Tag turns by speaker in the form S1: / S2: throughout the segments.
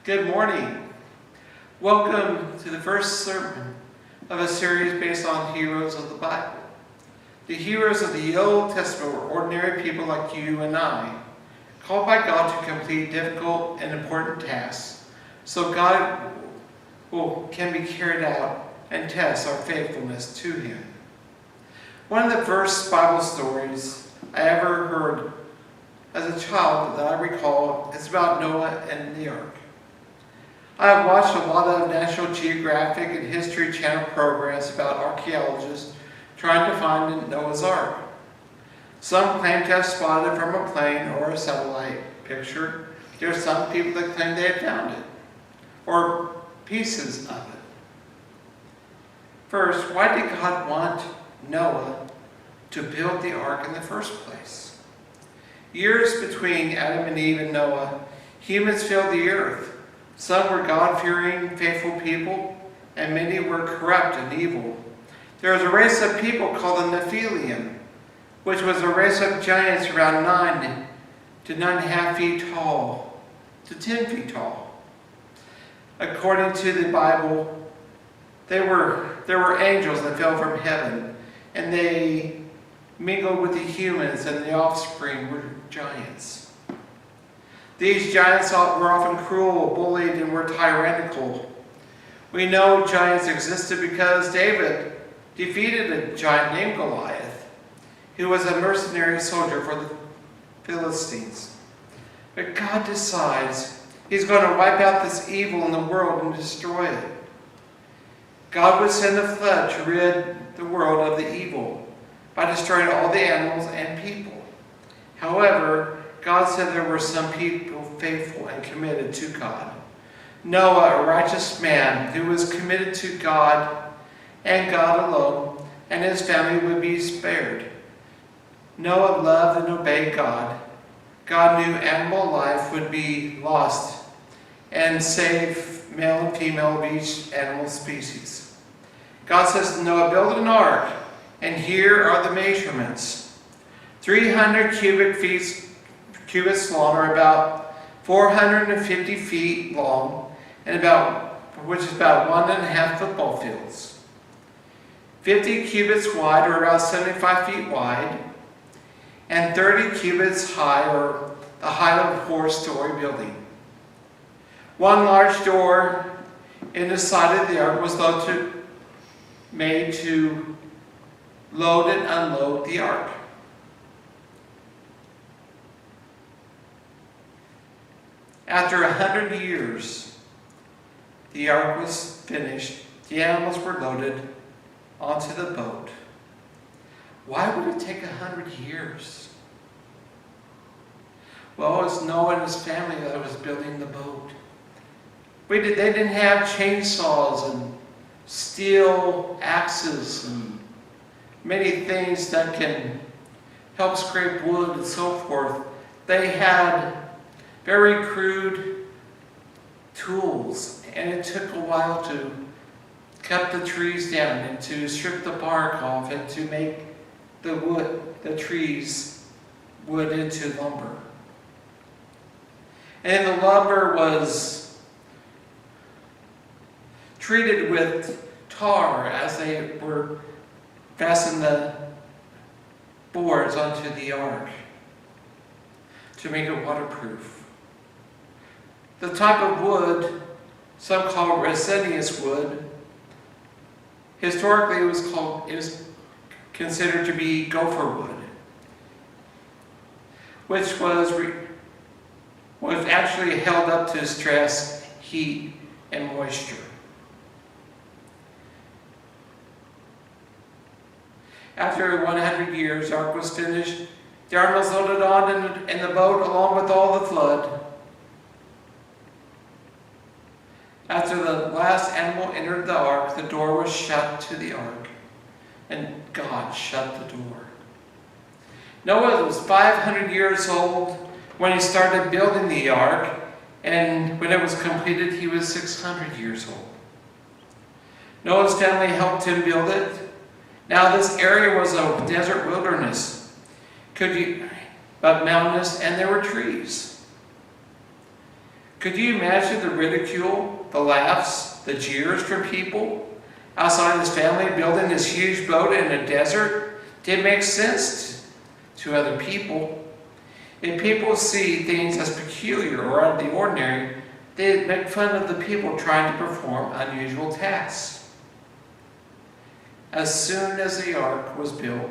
S1: Good morning. Welcome to the first sermon of a series based on heroes of the Bible. The heroes of the Old Testament were ordinary people like you and I, called by God to complete difficult and important tasks, so God can be carried out and test our faithfulness to Him. One of the first Bible stories I ever heard as a child that I recall is about Noah and the ark. I have watched a lot of National Geographic and History Channel programs about archaeologists trying to find Noah's Ark. Some claim to have spotted it from a plane or a satellite picture. There are some people that claim they have found it, or pieces of it. First, why did God want Noah to build the ark in the first place? Years between Adam and Eve and Noah, humans filled the earth. Some were God-fearing, faithful people, and many were corrupt and evil. There was a race of people called the Nephilim, which was a race of giants around 9 to 9.5 feet tall to 10 feet tall. According to the Bible, there were angels that fell from heaven, and they mingled with the humans, and the offspring were giants. These giants were often cruel, bullied, and were tyrannical. We know giants existed because David defeated a giant named Goliath, who was a mercenary soldier for the Philistines. But God decides He's going to wipe out this evil in the world and destroy it. God would send a flood to rid the world of the evil by destroying all the animals and people. However, God said there were some people faithful and committed to God. Noah, a righteous man who was committed to God and God alone, and his family would be spared. Noah loved and obeyed God. God knew animal life would be lost and save male and female of each animal species. God says to Noah, build an ark, and here are the measurements. 300 cubits long, or about 450 feet long, and which is about 1.5 football fields. 50 cubits wide, or about 75 feet wide, and 30 cubits high, or the height of a 4-story building. One large door in the side of the ark was made to load and unload the ark. After 100 years, the ark was finished. The animals were loaded onto the boat. Why would it take 100 years? Well, it was Noah and his family that was building the boat. They didn't have chainsaws and steel axes and many things that can help scrape wood and so forth. They had very crude tools, and it took a while to cut the trees down and to strip the bark off and to make the trees wood into lumber. And the lumber was treated with tar as they were fastening the boards onto the ark to make it waterproof. The type of wood, some call resinous wood, historically it was considered to be gopher wood, which was actually held up to stress, heat, and moisture. After 100 years, the ark was finished. The ark was loaded on in the boat along with all the flood. After the last animal entered the ark, the door was shut to the ark, and God shut the door. Noah was 500 years old when he started building the ark, and when it was completed, he was 600 years old. Noah's family helped him build it. Now this area was a desert wilderness, but mountainous, and there were trees. Could you imagine the ridicule, the laughs, the jeers from people outside his family building this huge boat in a desert? Didn't make sense to other people. If people see things as peculiar or out of the ordinary, they make fun of the people trying to perform unusual tasks. As soon as the ark was built,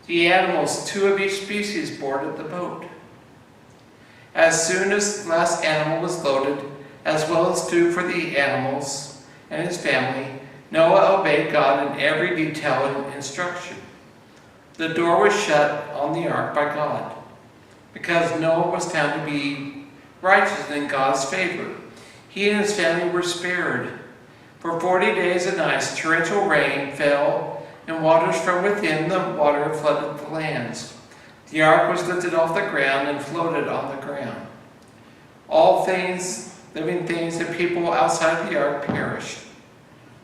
S1: the animals, 2 of each species, boarded the boat. As soon as the last animal was loaded, as well as food for the animals and his family, Noah obeyed God in every detail and instruction. The door was shut on the ark by God, because Noah was found to be righteous in God's favor. He and his family were spared. For 40 days and nights, torrential rain fell, and waters from within the water flooded the lands. The ark was lifted off the ground and floated on the ground. All things, living things, and people outside the ark perished.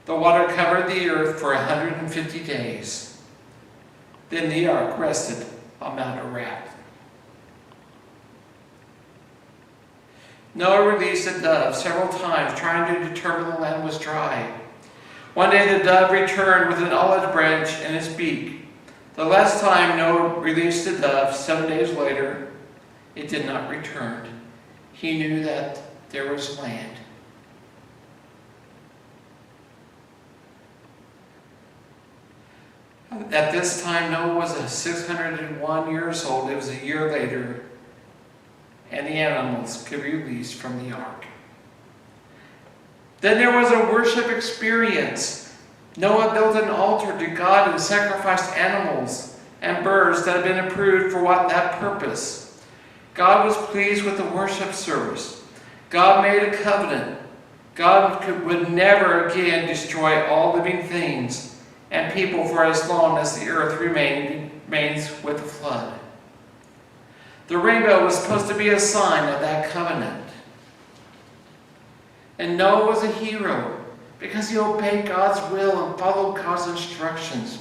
S1: The water covered the earth for 150 days. Then the ark rested on Mount Ararat. Noah released a dove several times, trying to determine the land was dry. One day the dove returned with an olive branch in its beak. The last time Noah released the dove, 7 days later, it did not return. He knew that there was land. At this time, Noah was 601 years old. It was a year later, and the animals could be released from the ark. Then there was a worship experience. Noah built an altar to God and sacrificed animals and birds that had been approved for that purpose. God was pleased with the worship service. God made a covenant. God would never again destroy all living things and people for as long as the earth remains with the flood. The rainbow was supposed to be a sign of that covenant. And Noah was a hero because he obeyed God's will and followed God's instructions.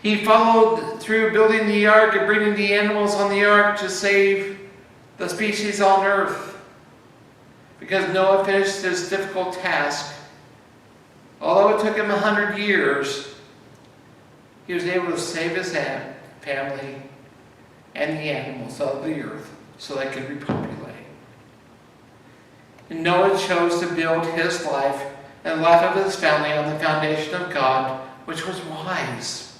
S1: He followed through building the ark and bringing the animals on the ark to save the species on earth. Because Noah finished this difficult task, although it took him 100 years, he was able to save his family and the animals of the earth so they could repopulate. And Noah chose to build his life and the life of his family on the foundation of God, which was wise.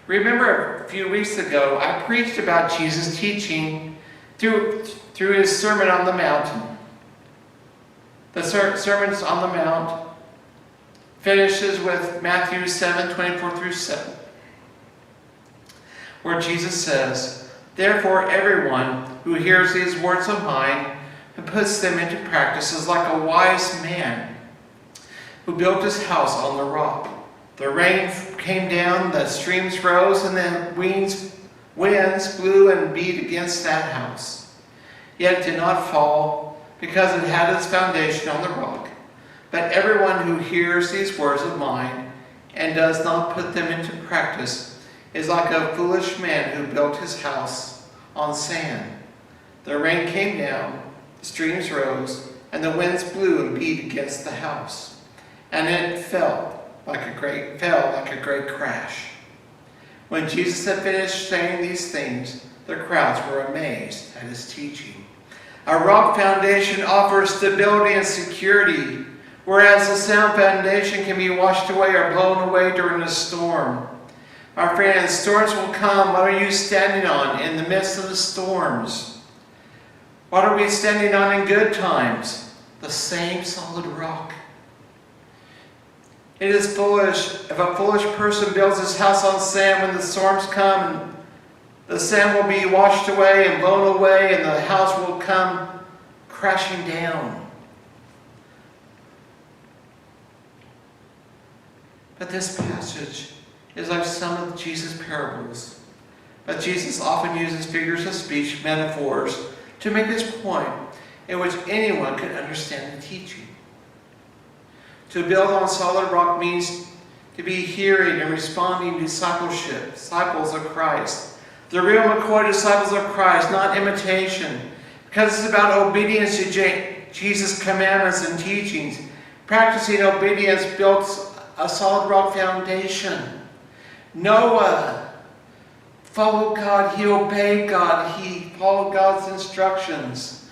S1: Remember a few weeks ago, I preached about Jesus' teaching through his Sermon on the Mountain. The Sermons on the Mount finishes with Matthew 7:24-7, where Jesus says, "Therefore everyone who hears these words of mine and puts them into practice is like a wise man who built his house on the rock. The rain came down, the streams rose, and the winds blew and beat against that house. Yet it did not fall, because it had its foundation on the rock. But everyone who hears these words of mine and does not put them into practice is like a foolish man who built his house on sand. The rain came down, the streams rose, and the winds blew and beat against the house, and it fell like a great crash." When Jesus had finished saying these things, the crowds were amazed at his teaching. A rock foundation offers stability and security, whereas a sound foundation can be washed away or blown away during a storm. My friends, storms will come. What are you standing on in the midst of the storms? What are we standing on in good times? The same solid rock. It is foolish if a foolish person builds his house on sand. When the storms come, and the sand will be washed away and blown away, and the house will come crashing down. But this passage is like some of Jesus' parables. But Jesus often uses figures of speech, metaphors, to make his point, in which anyone can understand the teaching. To build on solid rock means to be hearing and responding discipleship, disciples of Christ. The real McCoy disciples of Christ, not imitation. Because it's about obedience to Jesus' commandments and teachings. Practicing obedience built a solid rock foundation. Noah followed God. He obeyed God. He followed God's instructions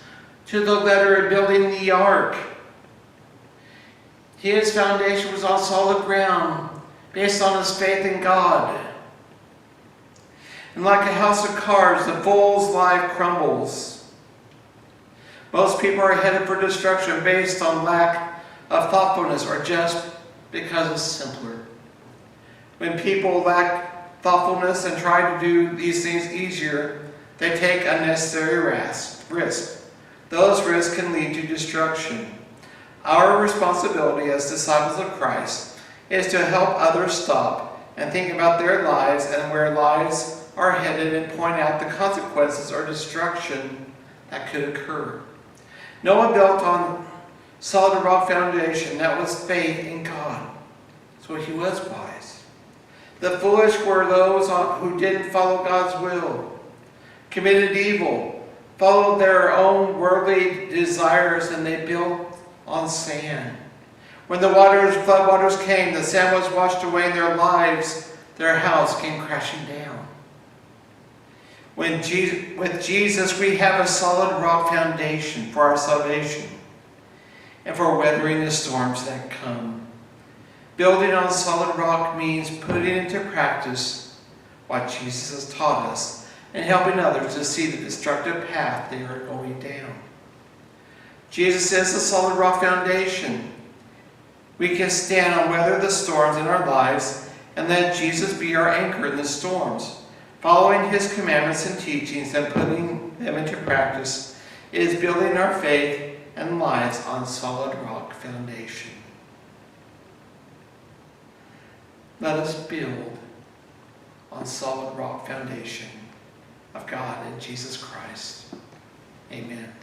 S1: to the letter in building the ark. His foundation was on solid ground, based on his faith in God. And like a house of cards, the fool's life crumbles. Most people are headed for destruction based on lack of thoughtfulness or just because it's simpler. When people lack thoughtfulness and try to do these things easier, they take unnecessary risk. Those risks can lead to destruction. Our responsibility as disciples of Christ is to help others stop and think about their lives and where lives are headed and point out the consequences or destruction that could occur. Noah built on solid rock foundation, that was faith in God. So he was wise. The foolish were those who didn't follow God's will, committed evil, followed their own worldly desires, and they built on sand. When the flood waters came, the sand was washed away in their lives, their house came crashing down. With Jesus, we have a solid rock foundation for our salvation and for weathering the storms that come. Building on solid rock means putting into practice what Jesus has taught us and helping others to see the destructive path they are going down. Jesus is the solid rock foundation. We can stand and weather the storms in our lives and let Jesus be our anchor in the storms. Following his commandments and teachings and putting them into practice is building our faith and lives on solid rock foundation. Let us build on solid rock foundation of God and Jesus Christ. Amen.